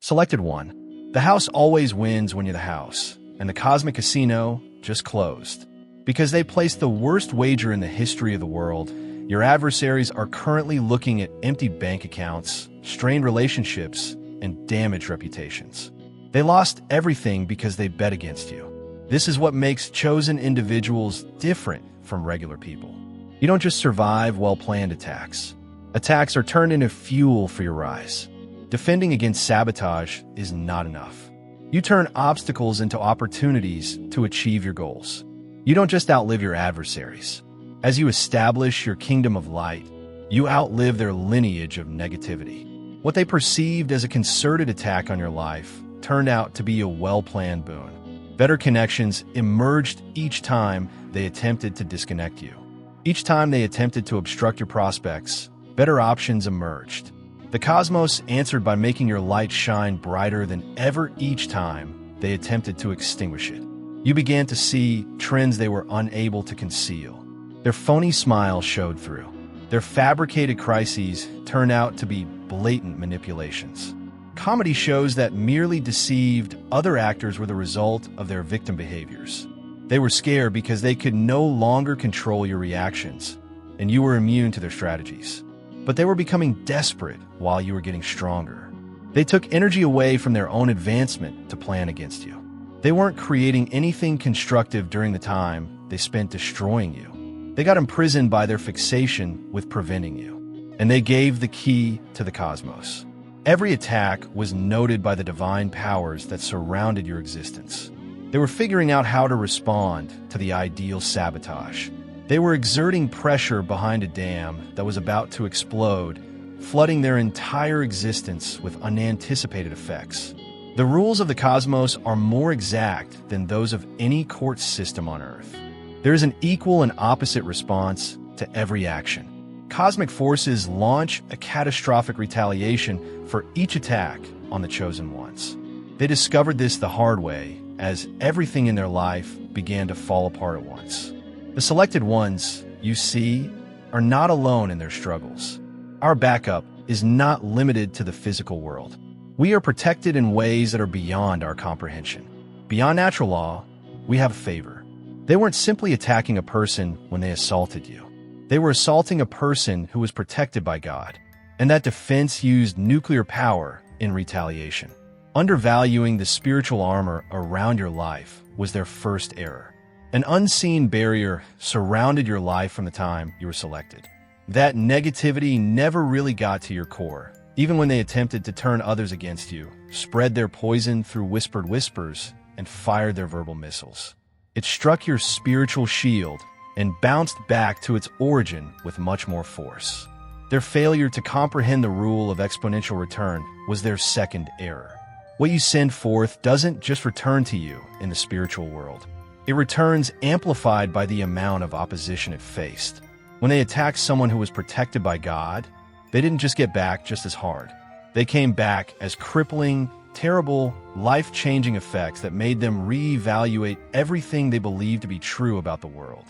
Selected 1. The house always wins when you're the house, and the cosmic casino just closed. Because they placed the worst wager in the history of the world, your adversaries are currently looking at empty bank accounts, strained relationships, and damaged reputations. They lost everything because they bet against you. This is what makes chosen individuals different from regular people. You don't just survive well-planned attacks. Attacks are turned into fuel for your rise. Defending against sabotage is not enough. You turn obstacles into opportunities to achieve your goals. You don't just outlive your adversaries. As you establish your kingdom of light, you outlive their lineage of negativity. What they perceived as a concerted attack on your life turned out to be a well-planned boon. Better connections emerged each time they attempted to disconnect you. Each time they attempted to obstruct your prospects, better options emerged. The cosmos answered by making your light shine brighter than ever each time they attempted to extinguish it. You began to see trends they were unable to conceal. Their phony smile showed through. Their fabricated crises turned out to be blatant manipulations. Comedy shows that merely deceived other actors were the result of their victim behaviors. They were scared because they could no longer control your reactions, and you were immune to their strategies. But they were becoming desperate while you were getting stronger. They took energy away from their own advancement to plan against you. They weren't creating anything constructive during the time they spent destroying you. They got imprisoned by their fixation with preventing you, and they gave the key to the cosmos. Every attack was noted by the divine powers that surrounded your existence. They were figuring out how to respond to the ideal sabotage. They were exerting pressure behind a dam that was about to explode, flooding their entire existence with unanticipated effects. The rules of the cosmos are more exact than those of any court system on Earth. There is an equal and opposite response to every action. Cosmic forces launch a catastrophic retaliation for each attack on the chosen ones. They discovered this the hard way as everything in their life began to fall apart at once. The selected ones, you see, are not alone in their struggles. Our backup is not limited to the physical world. We are protected in ways that are beyond our comprehension. Beyond natural law, we have a favor. They weren't simply attacking a person when they assaulted you. They were assaulting a person who was protected by God, and that defense used nuclear power in retaliation. Undervaluing the spiritual armor around your life was their first error. An unseen barrier surrounded your life from the time you were selected. That negativity never really got to your core, even when they attempted to turn others against you, spread their poison through whispered whispers, and fired their verbal missiles. It struck your spiritual shield and bounced back to its origin with much more force. Their failure to comprehend the rule of exponential return was their second error. What you send forth doesn't just return to you in the spiritual world. It returns amplified by the amount of opposition it faced. When they attacked someone who was protected by God, they didn't just get back just as hard. They came back as crippling, terrible, life-changing effects that made them reevaluate everything they believed to be true about the world.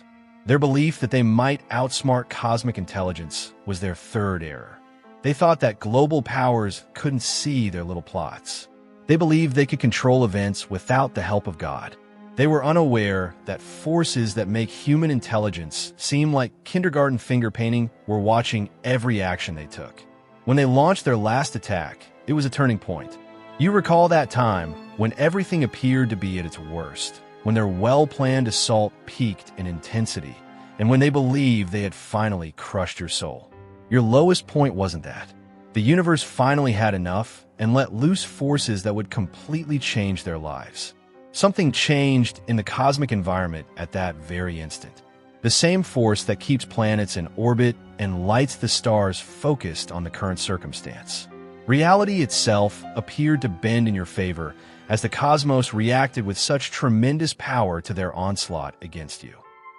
Their belief that they might outsmart cosmic intelligence was their third error. They thought that global powers couldn't see their little plots. They believed they could control events without the help of God. They were unaware that forces that make human intelligence seem like kindergarten finger painting were watching every action they took. When they launched their last attack, it was a turning point. You recall that time when everything appeared to be at its worst, when their well-planned assault peaked in intensity, and when they believed they had finally crushed your soul. Your lowest point wasn't that. The universe finally had enough and let loose forces that would completely change their lives. Something changed in the cosmic environment at that very instant. The same force that keeps planets in orbit and lights the stars focused on the current circumstance. Reality itself appeared to bend in your favor as the cosmos reacted with such tremendous power to their onslaught against you.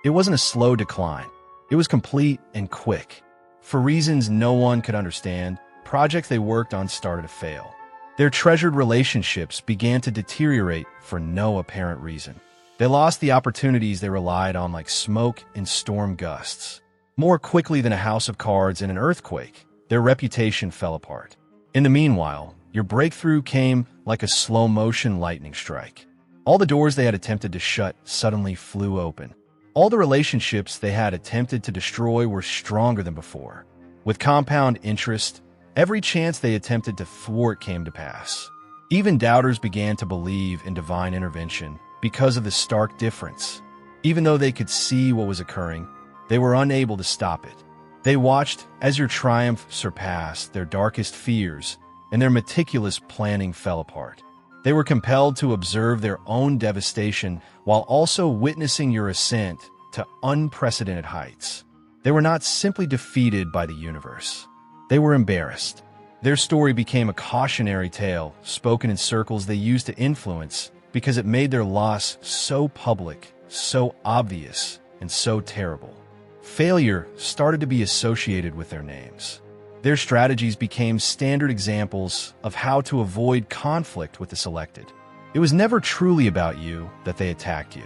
It wasn't a slow decline. It was complete and quick. For reasons no one could understand, projects they worked on started to fail. Their treasured relationships began to deteriorate for no apparent reason. They lost the opportunities they relied on like smoke in storm gusts. More quickly than a house of cards in an earthquake, their reputation fell apart. In the meanwhile, your breakthrough came like a slow-motion lightning strike. All the doors they had attempted to shut suddenly flew open. All the relationships they had attempted to destroy were stronger than before. With compound interest, every chance they attempted to thwart came to pass. Even doubters began to believe in divine intervention because of the stark difference. Even though they could see what was occurring, they were unable to stop it. They watched as your triumph surpassed their darkest fears, and their meticulous planning fell apart. They were compelled to observe their own devastation while also witnessing your ascent to unprecedented heights. They were not simply defeated by the universe. They were embarrassed. Their story became a cautionary tale spoken in circles they used to influence because it made their loss so public, so obvious, and so terrible. Failure started to be associated with their names. Their strategies became standard examples of how to avoid conflict with the selected. It was never truly about you that they attacked you.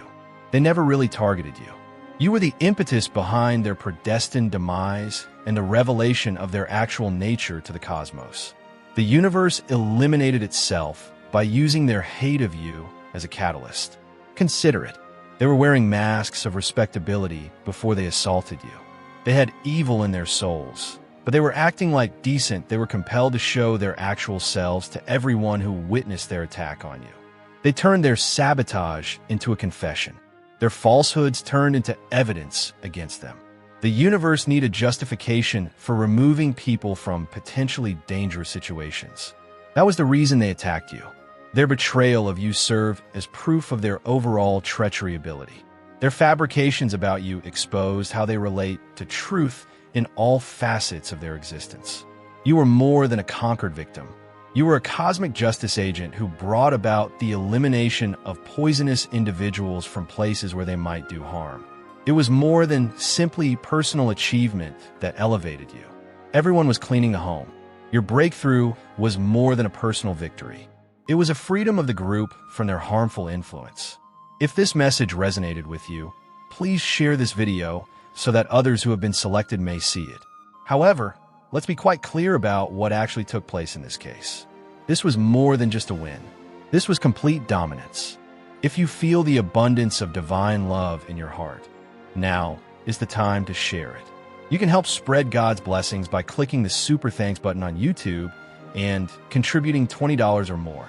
They never really targeted you. You were the impetus behind their predestined demise and the revelation of their actual nature to the cosmos. The universe eliminated itself by using their hate of you as a catalyst. Consider it. They were wearing masks of respectability before they assaulted you. They had evil in their souls, but they were acting like decent. They were compelled to show their actual selves to everyone who witnessed their attack on you. They turned their sabotage into a confession. Their falsehoods turned into evidence against them. The universe needed justification for removing people from potentially dangerous situations. That was the reason they attacked you. Their betrayal of you served as proof of their overall treachery ability. Their fabrications about you exposed how they relate to truth in all facets of their existence. You were more than a conquered victim. You were a cosmic justice agent who brought about the elimination of poisonous individuals from places where they might do harm. It was more than simply personal achievement that elevated you. Everyone was cleaning the home. Your breakthrough was more than a personal victory. It was a freedom of the group from their harmful influence. If this message resonated with you, please share this video so that others who have been selected may see it. However, let's be quite clear about what actually took place in this case. This was more than just a win. This was complete dominance. If you feel the abundance of divine love in your heart, now is the time to share it. You can help spread God's blessings by clicking the Super Thanks button on YouTube and contributing $20 or more.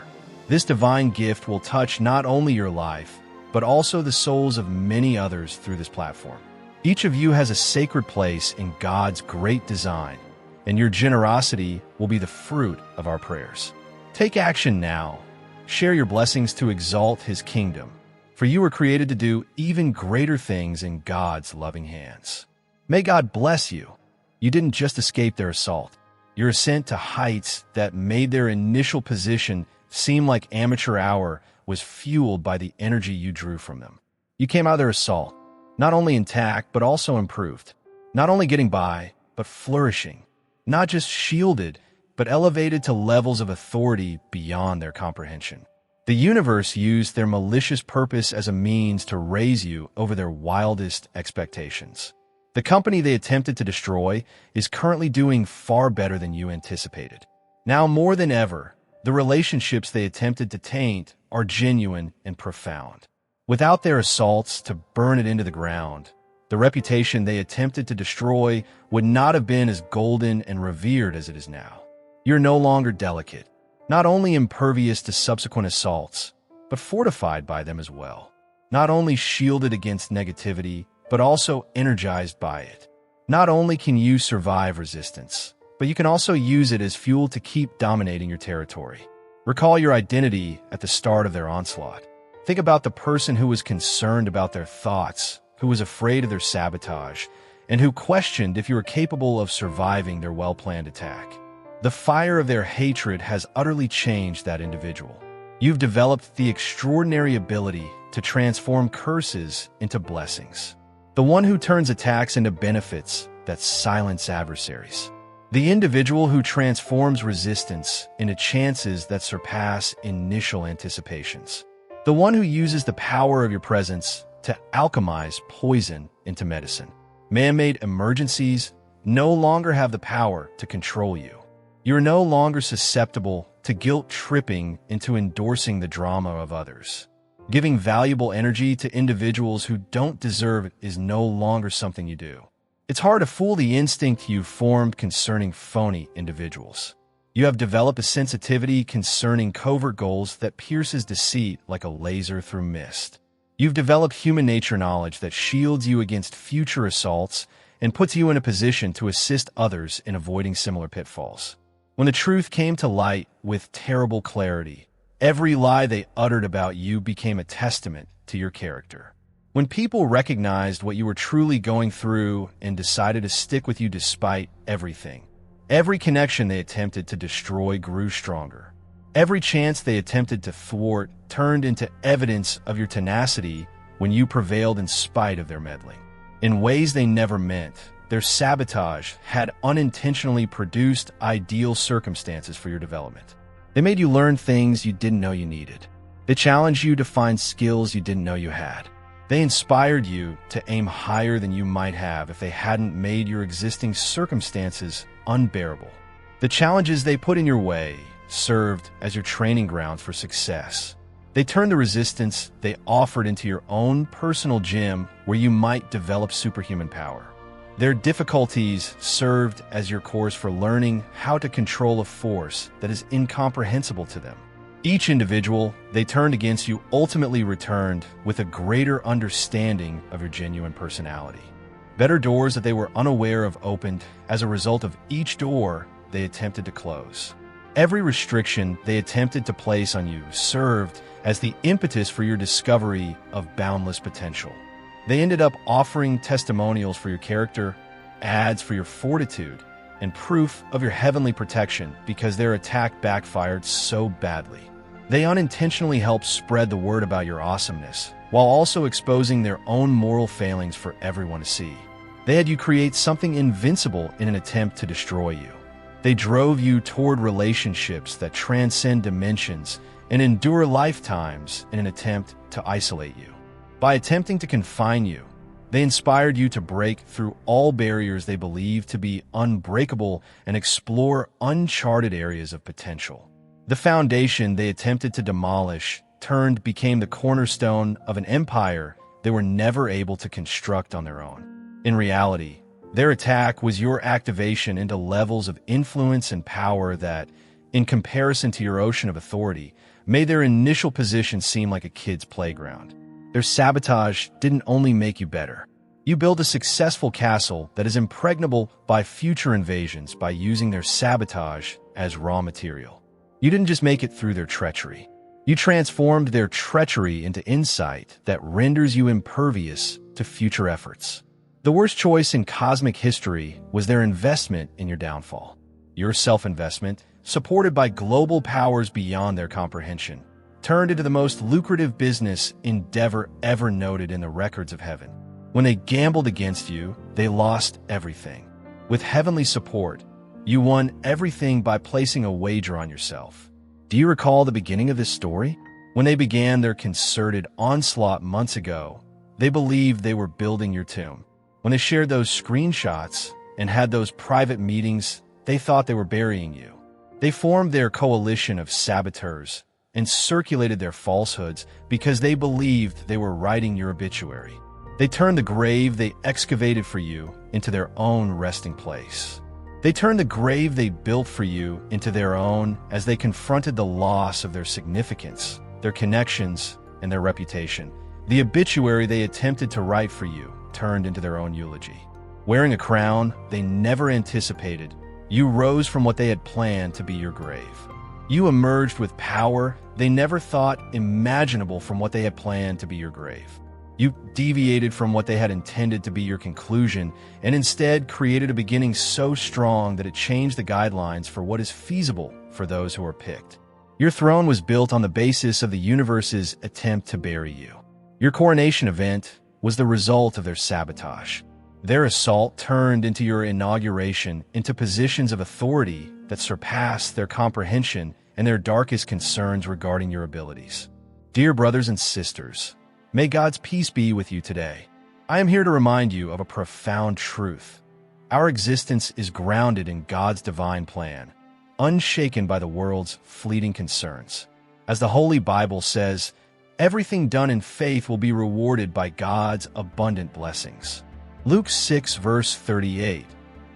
This divine gift will touch not only your life, but also the souls of many others through this platform. Each of you has a sacred place in God's great design, and your generosity will be the fruit of our prayers. Take action now. Share your blessings to exalt His kingdom, for you were created to do even greater things in God's loving hands. May God bless you. You didn't just escape their assault. Your ascent to heights that made their initial position seem like amateur hour was fueled by the energy you drew from them. You came out of their assault, not only intact, but also improved. Not only getting by, but flourishing. Not just shielded, but elevated to levels of authority beyond their comprehension. The universe used their malicious purpose as a means to raise you over their wildest expectations. The company they attempted to destroy is currently doing far better than you anticipated. Now more than ever, the relationships they attempted to taint are genuine and profound. Without their assaults to burn it into the ground, the reputation they attempted to destroy would not have been as golden and revered as it is now. You're no longer delicate, not only impervious to subsequent assaults, but fortified by them as well. Not only shielded against negativity, but also energized by it. Not only can you survive resistance, but you can also use it as fuel to keep dominating your territory. Recall your identity at the start of their onslaught. Think about the person who was concerned about their thoughts, who was afraid of their sabotage, and who questioned if you were capable of surviving their well-planned attack. The fire of their hatred has utterly changed that individual. You've developed the extraordinary ability to transform curses into blessings. The one who turns attacks into benefits that silence adversaries. The individual who transforms resistance into chances that surpass initial anticipations. The one who uses the power of your presence to alchemize poison into medicine. Man-made emergencies no longer have the power to control you. You are no longer susceptible to guilt-tripping into endorsing the drama of others. Giving valuable energy to individuals who don't deserve it is no longer something you do. It's hard to fool the instinct you formed concerning phony individuals. You have developed a sensitivity concerning covert goals that pierces deceit like a laser through mist. You've developed human nature knowledge that shields you against future assaults and puts you in a position to assist others in avoiding similar pitfalls. When the truth came to light with terrible clarity, every lie they uttered about you became a testament to your character. When people recognized what you were truly going through and decided to stick with you despite everything, every connection they attempted to destroy grew stronger. Every chance they attempted to thwart turned into evidence of your tenacity when you prevailed in spite of their meddling. In ways they never meant, their sabotage had unintentionally produced ideal circumstances for your development. They made you learn things you didn't know you needed. They challenged you to find skills you didn't know you had. They inspired you to aim higher than you might have if they hadn't made your existing circumstances unbearable. The challenges they put in your way served as your training grounds for success. They turned the resistance they offered into your own personal gym where you might develop superhuman power. Their difficulties served as your course for learning how to control a force that is incomprehensible to them. Each individual they turned against you ultimately returned with a greater understanding of your genuine personality. Better doors that they were unaware of opened as a result of each door they attempted to close. Every restriction they attempted to place on you served as the impetus for your discovery of boundless potential. They ended up offering testimonials for your character, ads for your fortitude, and proof of your heavenly protection because their attack backfired so badly. They unintentionally helped spread the word about your awesomeness, while also exposing their own moral failings for everyone to see. They had you create something invincible in an attempt to destroy you. They drove you toward relationships that transcend dimensions and endure lifetimes in an attempt to isolate you. By attempting to confine you, they inspired you to break through all barriers they believed to be unbreakable and explore uncharted areas of potential. The foundation they attempted to demolish became the cornerstone of an empire they were never able to construct on their own. In reality, their attack was your activation into levels of influence and power that, in comparison to your ocean of authority, made their initial position seem like a kid's playground. Their sabotage didn't only make you better. You build a successful castle that is impregnable by future invasions by using their sabotage as raw material. You didn't just make it through their treachery. You transformed their treachery into insight that renders you impervious to future efforts. The worst choice in cosmic history was their investment in your downfall. Your self-investment, supported by global powers beyond their comprehension, turned into the most lucrative business endeavor ever noted in the records of heaven. When they gambled against you, they lost everything. With heavenly support, you won everything by placing a wager on yourself. Do you recall the beginning of this story? When they began their concerted onslaught months ago, they believed they were building your tomb. When they shared those screenshots and had those private meetings, they thought they were burying you. They formed their coalition of saboteurs and circulated their falsehoods because they believed they were writing your obituary. They turned the grave they excavated for you into their own resting place. They turned the grave they built for you into their own as they confronted the loss of their significance, their connections, and their reputation. The obituary they attempted to write for you turned into their own eulogy. Wearing a crown they never anticipated, you rose from what they had planned to be your grave. You emerged with power they never thought imaginable from what they had planned to be your grave. You deviated from what they had intended to be your conclusion and instead created a beginning so strong that it changed the guidelines for what is feasible for those who are picked. Your throne was built on the basis of the universe's attempt to bury you. Your coronation event was the result of their sabotage. Their assault turned into your inauguration into positions of authority that surpassed their comprehension and their darkest concerns regarding your abilities. Dear brothers and sisters, may God's peace be with you today. I am here to remind you of a profound truth. Our existence is grounded in God's divine plan. unshaken by the world's fleeting concerns. As the Holy Bible says, everything done in faith will be rewarded by God's abundant blessings. Luke 6 verse 38.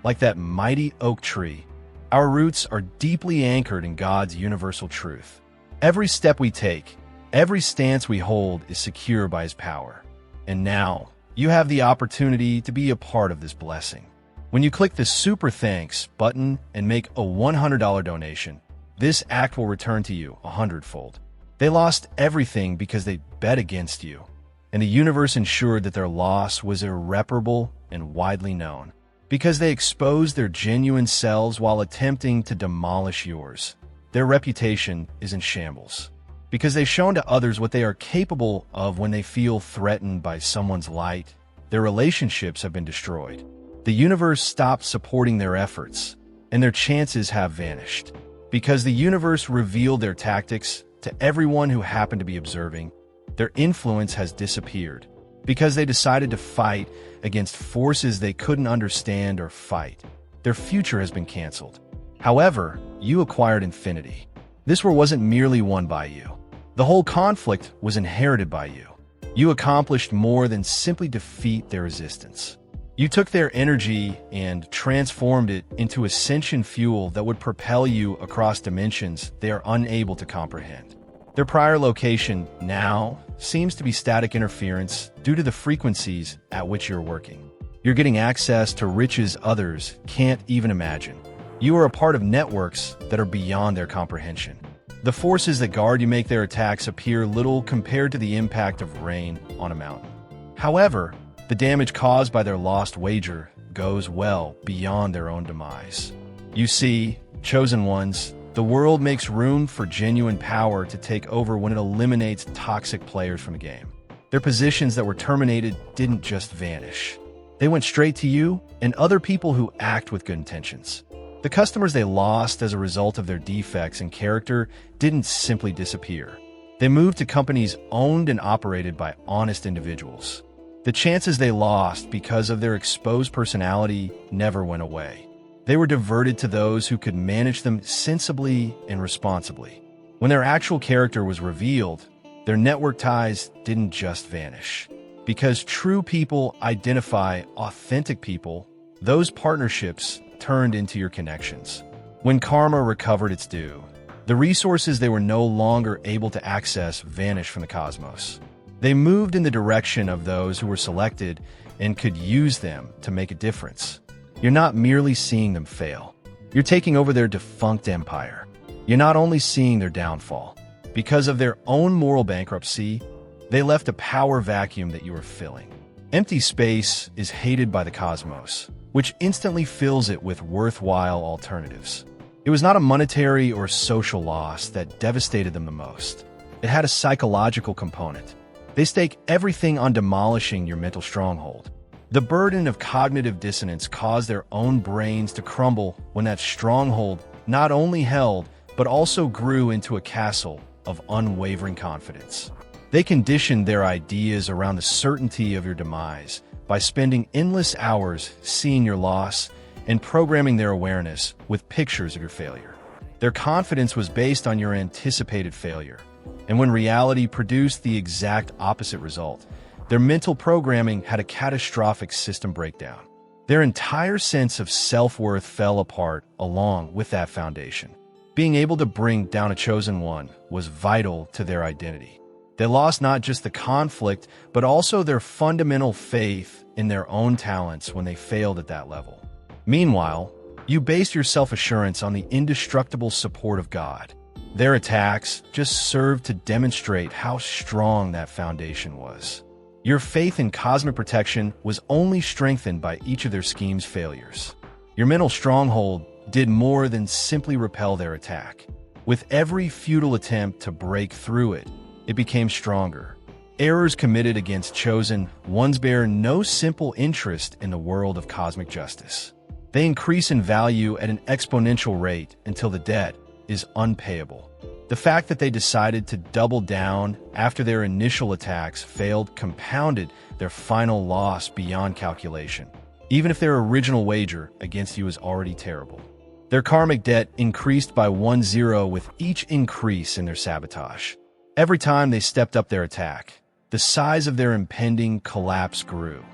Like that mighty oak tree, our roots are deeply anchored in God's universal truth. Every step we take, every stance we hold is secure by His power. And now, you have the opportunity to be a part of this blessing. When you click the Super Thanks button and make a $100 donation, this act will return to you 100-fold. They lost everything because they bet against you, and the universe ensured that their loss was irreparable and widely known, because they exposed their genuine selves while attempting to demolish yours. Their reputation is in shambles, because they've shown to others what they are capable of when they feel threatened by someone's light. Their relationships have been destroyed. The universe stopped supporting their efforts, and their chances have vanished. Because the universe revealed their tactics to everyone who happened to be observing, their influence has disappeared. Because they decided to fight against forces they couldn't understand or fight, their future has been canceled. However, you acquired infinity. This war wasn't merely won by you. The whole conflict was inherited by you. You accomplished more than simply defeat their resistance. You took their energy and transformed it into ascension fuel that would propel you across dimensions they are unable to comprehend. Their prior location now seems to be static interference due to the frequencies at which you're working. You're getting access to riches others can't even imagine. You are a part of networks that are beyond their comprehension. The forces that guard you make their attacks appear little compared to the impact of rain on a mountain. However, the damage caused by their lost wager goes well beyond their own demise. You see, chosen ones, the world makes room for genuine power to take over when it eliminates toxic players from the game. Their positions that were terminated didn't just vanish. They went straight to you and other people who act with good intentions. The customers they lost as a result of their defects in character didn't simply disappear. They moved to companies owned and operated by honest individuals. The chances they lost because of their exposed personality never went away. They were diverted to those who could manage them sensibly and responsibly. When their actual character was revealed, their network ties didn't just vanish. Because true people identify authentic people, those partnerships turned into your connections. When karma recovered its due, the resources they were no longer able to access vanished from the cosmos. They moved in the direction of those who were selected and could use them to make a difference. You're not merely seeing them fail. You're taking over their defunct empire. You're not only seeing their downfall. Because of their own moral bankruptcy, they left a power vacuum that you are filling. Empty space is hated by the cosmos, which instantly fills it with worthwhile alternatives. It was not a monetary or social loss that devastated them the most. It had a psychological component. They stake everything on demolishing your mental stronghold. The burden of cognitive dissonance caused their own brains to crumble when that stronghold not only held, but also grew into a castle of unwavering confidence. They conditioned their ideas around the certainty of your demise by spending endless hours seeing your loss and programming their awareness with pictures of your failure. Their confidence was based on your anticipated failure. And when reality produced the exact opposite result, their mental programming had a catastrophic system breakdown. Their entire sense of self-worth fell apart along with that foundation. Being able to bring down a chosen one was vital to their identity. They lost not just the conflict, but also their fundamental faith in their own talents when they failed at that level. Meanwhile, you based your self-assurance on the indestructible support of God. Their attacks just served to demonstrate how strong that foundation was. Your faith in cosmic protection was only strengthened by each of their scheme's failures. Your mental stronghold did more than simply repel their attack. With every futile attempt to break through it, it became stronger. Errors committed against chosen ones bear no simple interest in the world of cosmic justice. They increase in value at an exponential rate until the debt is unpayable. The fact that they decided to double down after their initial attacks failed compounded their final loss beyond calculation, even if their original wager against you is already terrible. Their karmic debt increased by 1-0 with each increase in their sabotage. Every time they stepped up their attack, the size of their impending collapse grew.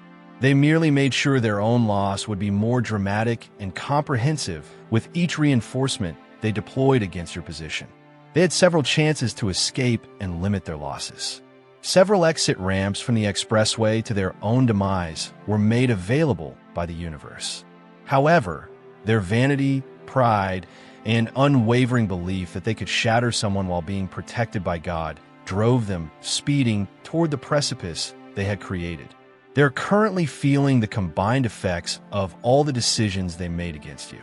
They merely made sure their own loss would be more dramatic and comprehensive with each reinforcement they deployed against your position. They had several chances to escape and limit their losses. Several exit ramps from the expressway to their own demise were made available by the universe. However, their vanity, pride, and unwavering belief that they could shatter someone while being protected by God drove them speeding toward the precipice they had created. They're currently feeling the combined effects of all the decisions they made against you.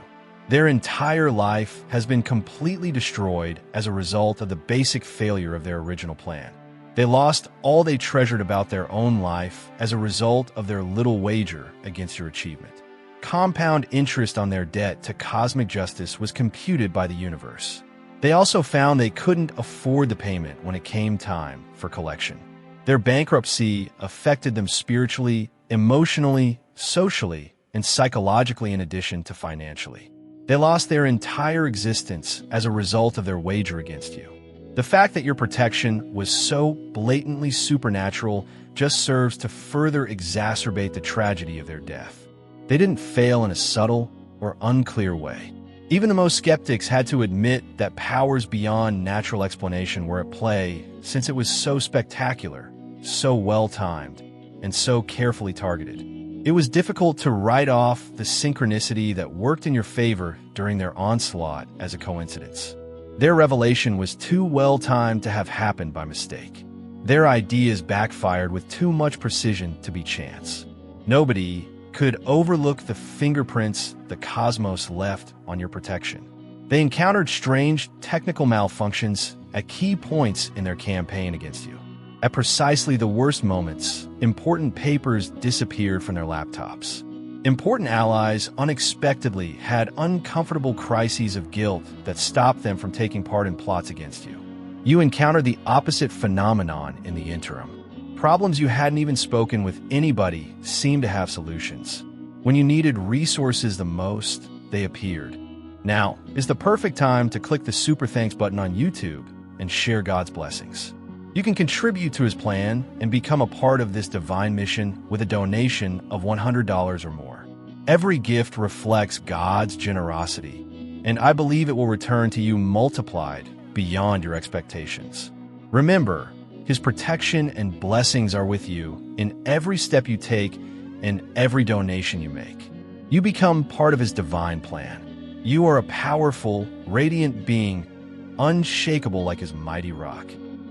Their entire life has been completely destroyed as a result of the basic failure of their original plan. They lost all they treasured about their own life as a result of their little wager against your achievement. Compound interest on their debt to cosmic justice was computed by the universe. They also found they couldn't afford the payment when it came time for collection. Their bankruptcy affected them spiritually, emotionally, socially, and psychologically in addition to financially. They lost their entire existence as a result of their wager against you. The fact that your protection was so blatantly supernatural just serves to further exacerbate the tragedy of their death. They didn't fail in a subtle or unclear way. Even the most skeptics had to admit that powers beyond natural explanation were at play, since it was so spectacular, so well-timed, and so carefully targeted. It was difficult to write off the synchronicity that worked in your favor during their onslaught as a coincidence. Their revelation was too well-timed to have happened by mistake. Their ideas backfired with too much precision to be chance. Nobody could overlook the fingerprints the cosmos left on your protection. They encountered strange technical malfunctions at key points in their campaign against you. At precisely the worst moments, important papers disappeared from their laptops. Important allies unexpectedly had uncomfortable crises of guilt that stopped them from taking part in plots against you. You encountered the opposite phenomenon in the interim. Problems you hadn't even spoken with anybody seemed to have solutions. When you needed resources the most, they appeared. Now is the perfect time to click the super thanks button on YouTube and share God's blessings. You can contribute to his plan and become a part of this divine mission with a donation of $100 or more. Every gift reflects God's generosity, and I believe it will return to you multiplied beyond your expectations. Remember, his protection and blessings are with you in every step you take and every donation you make. You become part of his divine plan. You are a powerful, radiant being, unshakable like his mighty rock.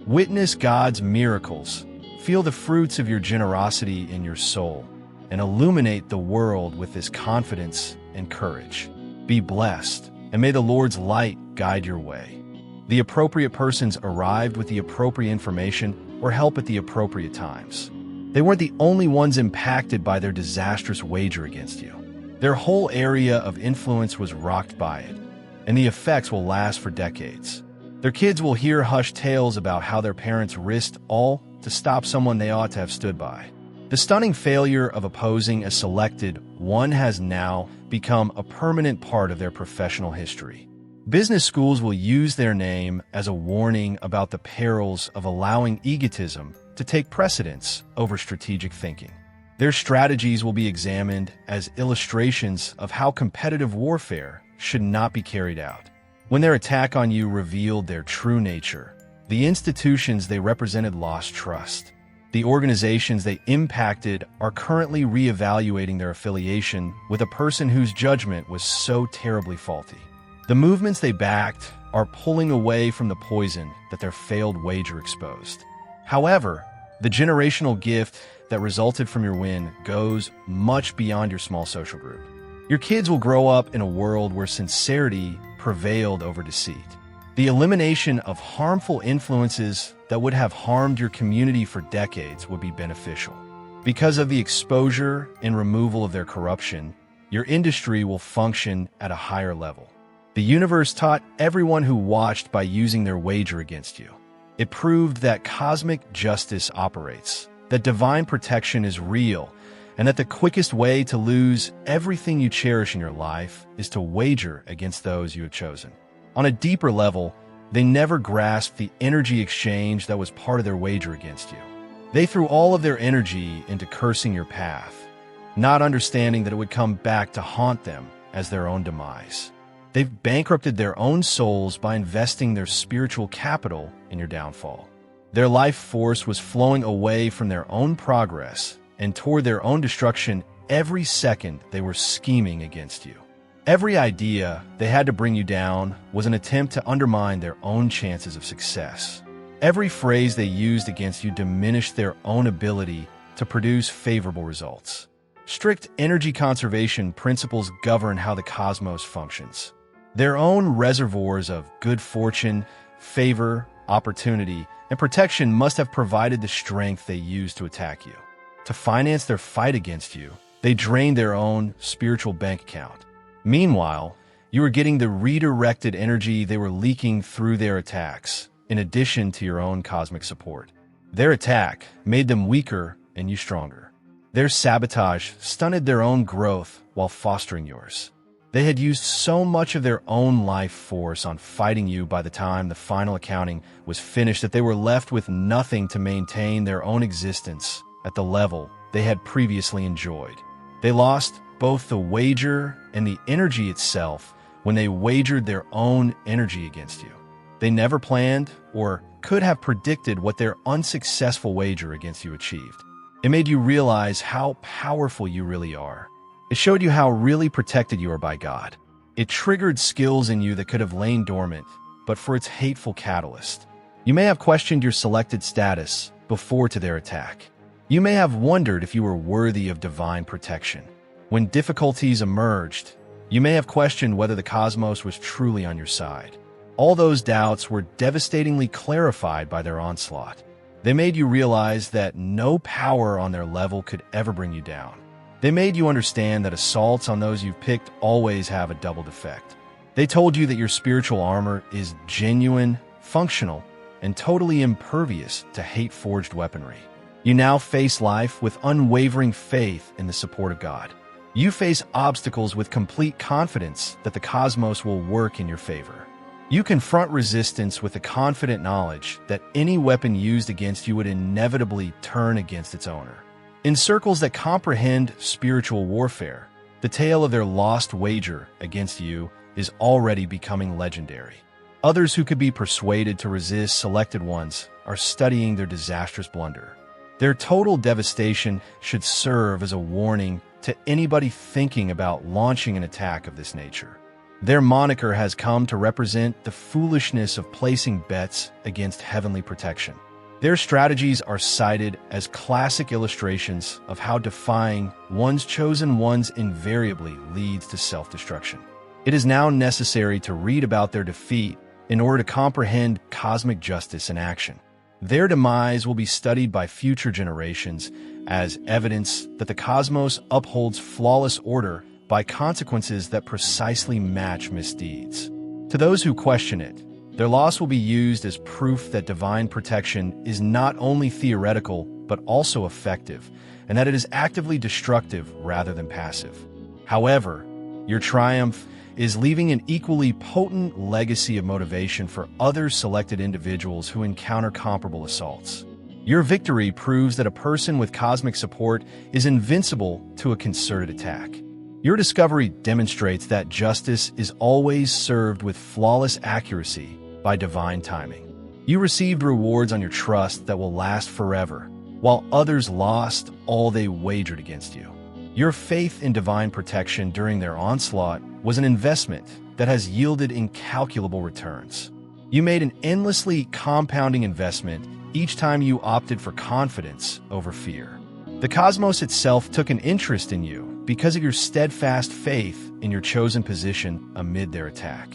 Witness God's miracles, feel the fruits of your generosity in your soul, and illuminate the world with his confidence and courage. Be blessed, and may the Lord's light guide your way. The appropriate persons arrived with the appropriate information or help at the appropriate times. They weren't the only ones impacted by their disastrous wager against you. Their whole area of influence was rocked by it, and the effects will last for decades. Their kids will hear hushed tales about how their parents risked all to stop someone they ought to have stood by. The stunning failure of opposing a selected one has now become a permanent part of their professional history. Business schools will use their name as a warning about the perils of allowing egotism to take precedence over strategic thinking. Their strategies will be examined as illustrations of how competitive warfare should not be carried out. When their attack on you revealed their true nature, the institutions they represented lost trust. The organizations they impacted are currently reevaluating their affiliation with a person whose judgment was so terribly faulty. The movements they backed are pulling away from the poison that their failed wager exposed. However, the generational gift that resulted from your win goes much beyond your small social group. Your kids will grow up in a world where sincerity prevailed over deceit. The elimination of harmful influences that would have harmed your community for decades would be beneficial. Because of the exposure and removal of their corruption, your industry will function at a higher level. The universe taught everyone who watched by using their wager against you. It proved that cosmic justice operates, that divine protection is real, and that the quickest way to lose everything you cherish in your life is to wager against those you have chosen. On a deeper level, they never grasped the energy exchange that was part of their wager against you. They threw all of their energy into cursing your path, not understanding that it would come back to haunt them as their own demise. They've bankrupted their own souls by investing their spiritual capital in your downfall. Their life force was flowing away from their own progress and toward their own destruction every second they were scheming against you. Every idea they had to bring you down was an attempt to undermine their own chances of success. Every phrase they used against you diminished their own ability to produce favorable results. Strict energy conservation principles govern how the cosmos functions. Their own reservoirs of good fortune, favor, opportunity, and protection must have provided the strength they used to attack you. To finance their fight against you, they drained their own spiritual bank account. Meanwhile, you were getting the redirected energy they were leaking through their attacks, in addition to your own cosmic support. Their attack made them weaker and you stronger. Their sabotage stunted their own growth while fostering yours. They had used so much of their own life force on fighting you by the time the final accounting was finished that they were left with nothing to maintain their own existence at the level they had previously enjoyed. They lost both the wager and the energy itself when they wagered their own energy against you. They never planned or could have predicted what their unsuccessful wager against you achieved. It made you realize how powerful you really are. It showed you how really protected you are by God. It triggered skills in you that could have lain dormant, but for its hateful catalyst. You may have questioned your selected status before to their attack. You may have wondered if you were worthy of divine protection. When difficulties emerged, you may have questioned whether the cosmos was truly on your side. All those doubts were devastatingly clarified by their onslaught. They made you realize that no power on their level could ever bring you down. They made you understand that assaults on those you've picked always have a doubled effect. They told you that your spiritual armor is genuine, functional, and totally impervious to hate-forged weaponry. You now face life with unwavering faith in the support of God. You face obstacles with complete confidence that the cosmos will work in your favor. You confront resistance with the confident knowledge that any weapon used against you would inevitably turn against its owner. In circles that comprehend spiritual warfare, the tale of their lost wager against you is already becoming legendary. Others who could be persuaded to resist selected ones are studying their disastrous blunder. Their total devastation should serve as a warning to anybody thinking about launching an attack of this nature. Their moniker has come to represent the foolishness of placing bets against heavenly protection. Their strategies are cited as classic illustrations of how defying one's chosen ones invariably leads to self-destruction. It is now necessary to read about their defeat in order to comprehend cosmic justice in action. Their demise will be studied by future generations as evidence that the cosmos upholds flawless order by consequences that precisely match misdeeds. To those who question it, their loss will be used as proof that divine protection is not only theoretical but also effective, and that it is actively destructive rather than passive. However, your triumph is leaving an equally potent legacy of motivation for other selected individuals who encounter comparable assaults. Your victory proves that a person with cosmic support is invincible to a concerted attack. Your discovery demonstrates that justice is always served with flawless accuracy by divine timing. You received rewards on your trust that will last forever, while others lost all they wagered against you. Your faith in divine protection during their onslaught was an investment that has yielded incalculable returns. You made an endlessly compounding investment each time you opted for confidence over fear. The cosmos itself took an interest in you because of your steadfast faith in your chosen position amid their attack.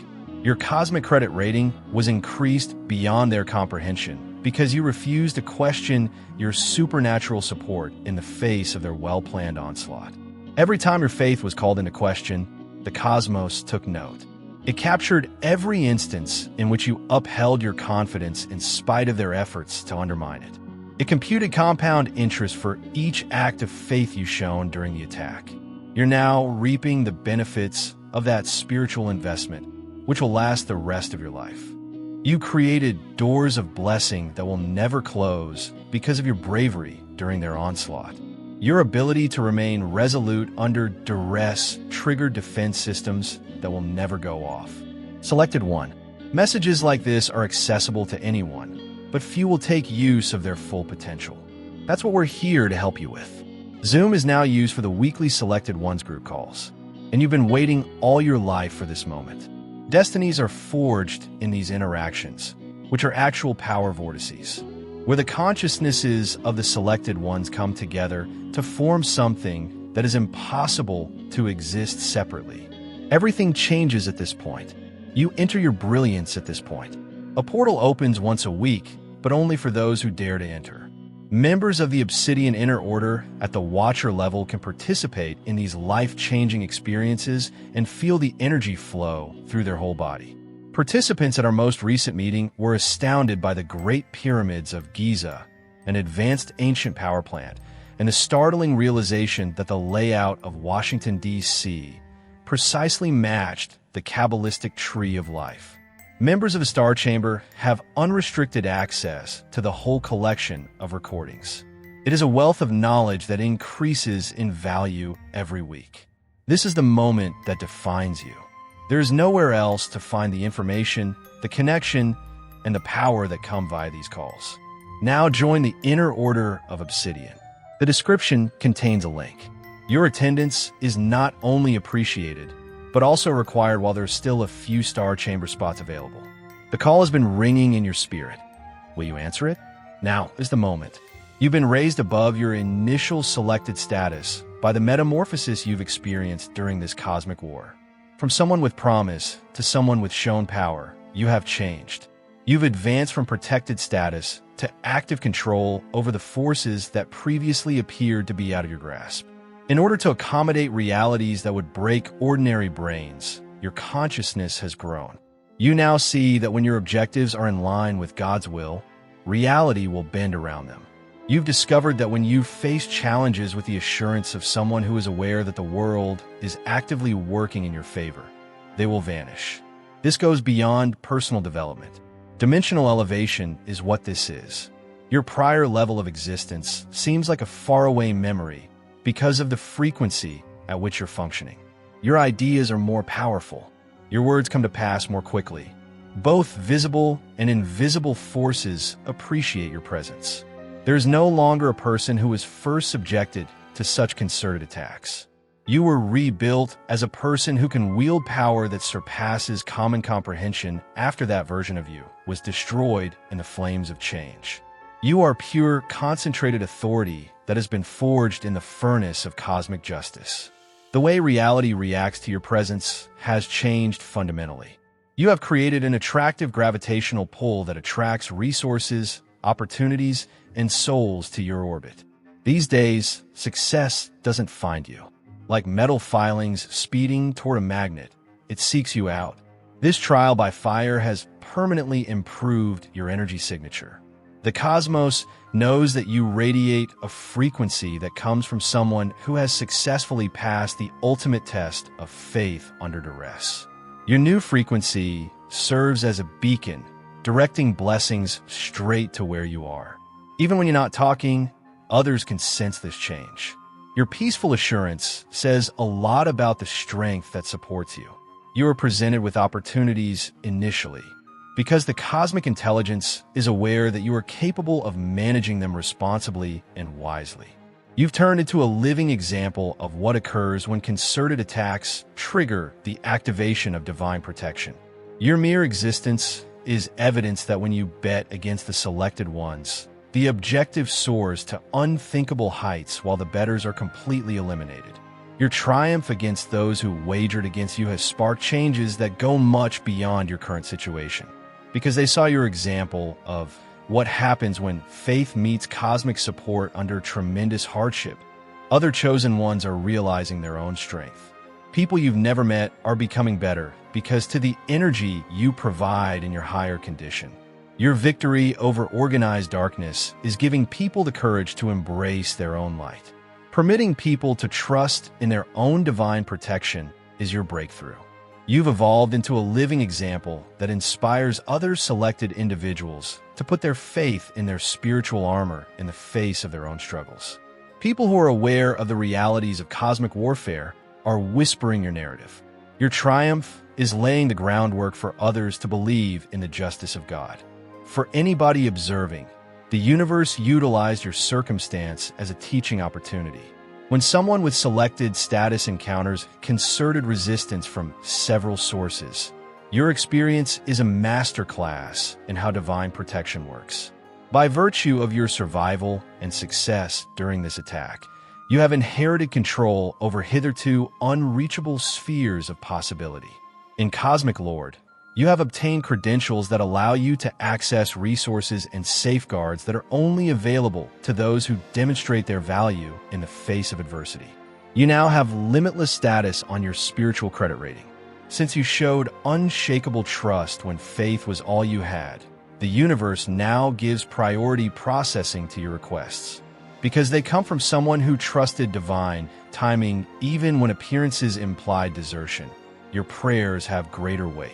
Your cosmic credit rating was increased beyond their comprehension because you refused to question your supernatural support in the face of their well-planned onslaught. Every time your faith was called into question, the cosmos took note. It captured every instance in which you upheld your confidence in spite of their efforts to undermine it. It computed compound interest for each act of faith you've shown during the attack. You're now reaping the benefits of that spiritual investment, which will last the rest of your life. You created doors of blessing that will never close because of your bravery during their onslaught. Your ability to remain resolute under duress triggered defense systems that will never go off. Selected 1. Messages like this are accessible to anyone, but few will take use of their full potential. That's what we're here to help you with. Zoom is now used for the weekly Selected Ones group calls, and you've been waiting all your life for this moment. Destinies are forged in these interactions, which are actual power vortices, where the consciousnesses of the selected ones come together to form something that is impossible to exist separately. Everything changes at this point. You enter your brilliance at this point. A portal opens once a week, but only for those who dare to enter. Members of the Obsidian Inner Order at the Watcher level can participate in these life-changing experiences and feel the energy flow through their whole body. Participants at our most recent meeting were astounded by the Great Pyramids of Giza, an advanced ancient power plant, and the startling realization that the layout of Washington, D.C. precisely matched the Kabbalistic tree of life. Members of the Star Chamber have unrestricted access to the whole collection of recordings. It is a wealth of knowledge that increases in value every week. This is the moment that defines you. There is nowhere else to find the information, the connection, and the power that come via these calls. Now join the Inner Order of Obsidian. The description contains a link. Your attendance is not only appreciated, but also required while there's still a few Star Chamber spots available. The call has been ringing in your spirit. Will you answer it? Now is the moment. You've been raised above your initial selected status by the metamorphosis you've experienced during this cosmic war. From someone with promise to someone with shown power, you have changed. You've advanced from protected status to active control over the forces that previously appeared to be out of your grasp. In order to accommodate realities that would break ordinary brains, your consciousness has grown. You now see that when your objectives are in line with God's will, reality will bend around them. You've discovered that when you face challenges with the assurance of someone who is aware that the world is actively working in your favor, they will vanish. This goes beyond personal development. Dimensional elevation is what this is. Your prior level of existence seems like a faraway memory because of the frequency at which you're functioning. Your ideas are more powerful. Your words come to pass more quickly. Both visible and invisible forces appreciate your presence. There is no longer a person who was first subjected to such concerted attacks. You were rebuilt as a person who can wield power that surpasses common comprehension after that version of you was destroyed in the flames of change. You are pure, concentrated authority that has been forged in the furnace of cosmic justice. The way reality reacts to your presence has changed fundamentally. You have created an attractive gravitational pull that attracts resources, opportunities, and souls to your orbit. These days, success doesn't find you. Like metal filings speeding toward a magnet, it seeks you out. This trial by fire has permanently improved your energy signature. The cosmos knows that you radiate a frequency that comes from someone who has successfully passed the ultimate test of faith under duress. Your new frequency serves as a beacon, directing blessings straight to where you are. Even when you're not talking, others can sense this change. Your peaceful assurance says a lot about the strength that supports you. You are presented with opportunities initially, because the cosmic intelligence is aware that you are capable of managing them responsibly and wisely. You've turned into a living example of what occurs when concerted attacks trigger the activation of divine protection. Your mere existence is evidence that when you bet against the selected ones, the objective soars to unthinkable heights while the bettors are completely eliminated. Your triumph against those who wagered against you has sparked changes that go much beyond your current situation, because they saw your example of what happens when faith meets cosmic support under tremendous hardship. Other chosen ones are realizing their own strength. People you've never met are becoming better because to the energy you provide in your higher condition. Your victory over organized darkness is giving people the courage to embrace their own light. Permitting people to trust in their own divine protection is your breakthrough. You've evolved into a living example that inspires other selected individuals to put their faith in their spiritual armor in the face of their own struggles. People who are aware of the realities of cosmic warfare are whispering your narrative. Your triumph is laying the groundwork for others to believe in the justice of God. For anybody observing, the universe utilized your circumstance as a teaching opportunity. When someone with selected status encounters concerted resistance from several sources, your experience is a masterclass in how divine protection works. By virtue of your survival and success during this attack, you have inherited control over hitherto unreachable spheres of possibility. In Cosmic Lord, you have obtained credentials that allow you to access resources and safeguards that are only available to those who demonstrate their value in the face of adversity. You now have limitless status on your spiritual credit rating. Since you showed unshakable trust when faith was all you had, the universe now gives priority processing to your requests. Because they come from someone who trusted divine timing even when appearances implied desertion, your prayers have greater weight.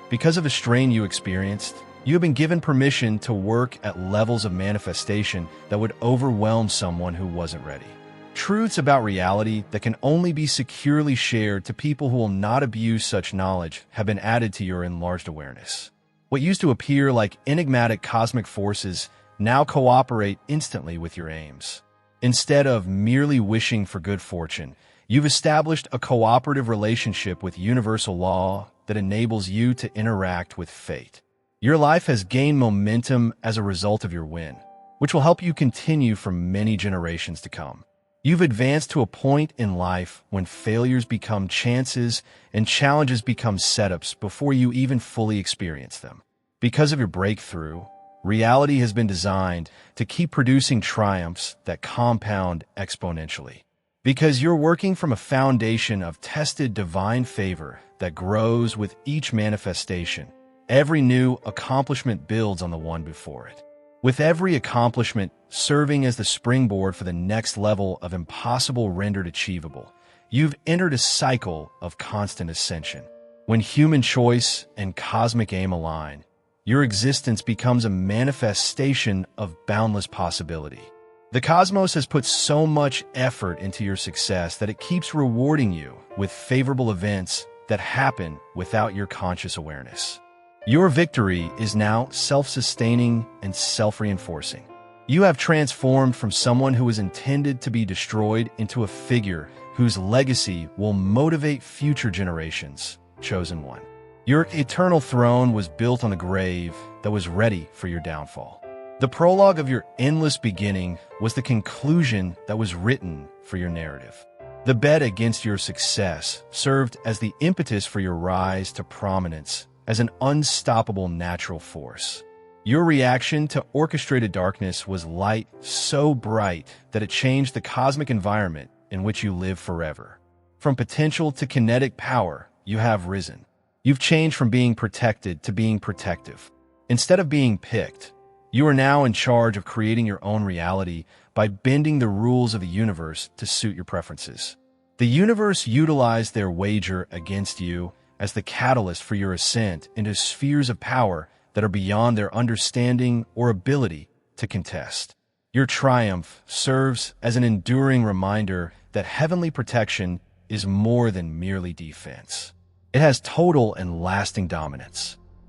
Because of the strain you experienced, you have been given permission to work at levels of manifestation that would overwhelm someone who wasn't ready. Truths about reality that can only be securely shared to people who will not abuse such knowledge have been added to your enlarged awareness. What used to appear like enigmatic cosmic forces now cooperate instantly with your aims. Instead of merely wishing for good fortune, you've established a cooperative relationship with universal law that enables you to interact with fate. Your life has gained momentum as a result of your win, which will help you continue for many generations to come. You've advanced to a point in life when failures become chances and challenges become setups before you even fully experience them. Because of your breakthrough, reality has been designed to keep producing triumphs that compound exponentially. Because you're working from a foundation of tested divine favor that grows with each manifestation, every new accomplishment builds on the one before it. With every accomplishment serving as the springboard for the next level of impossible rendered achievable, you've entered a cycle of constant ascension. When human choice and cosmic aim align, your existence becomes a manifestation of boundless possibility. The cosmos has put so much effort into your success that it keeps rewarding you with favorable events that happen without your conscious awareness. Your victory is now self-sustaining and self-reinforcing. You have transformed from someone who was intended to be destroyed into a figure whose legacy will motivate future generations, chosen one. Your eternal throne was built on a grave that was ready for your downfall. The prologue of your endless beginning was the conclusion that was written for your narrative. The bet against your success served as the impetus for your rise to prominence as an unstoppable natural force. Your reaction to orchestrated darkness was light so bright that it changed the cosmic environment in which you live forever. From potential to kinetic power, you have risen. You've changed from being protected to being protective. Instead of being picked, you are now in charge of creating your own reality by bending the rules of the universe to suit your preferences. The universe utilized their wager against you as the catalyst for your ascent into spheres of power that are beyond their understanding or ability to contest. Your triumph serves as an enduring reminder that heavenly protection is more than merely defense. It has total and lasting dominance.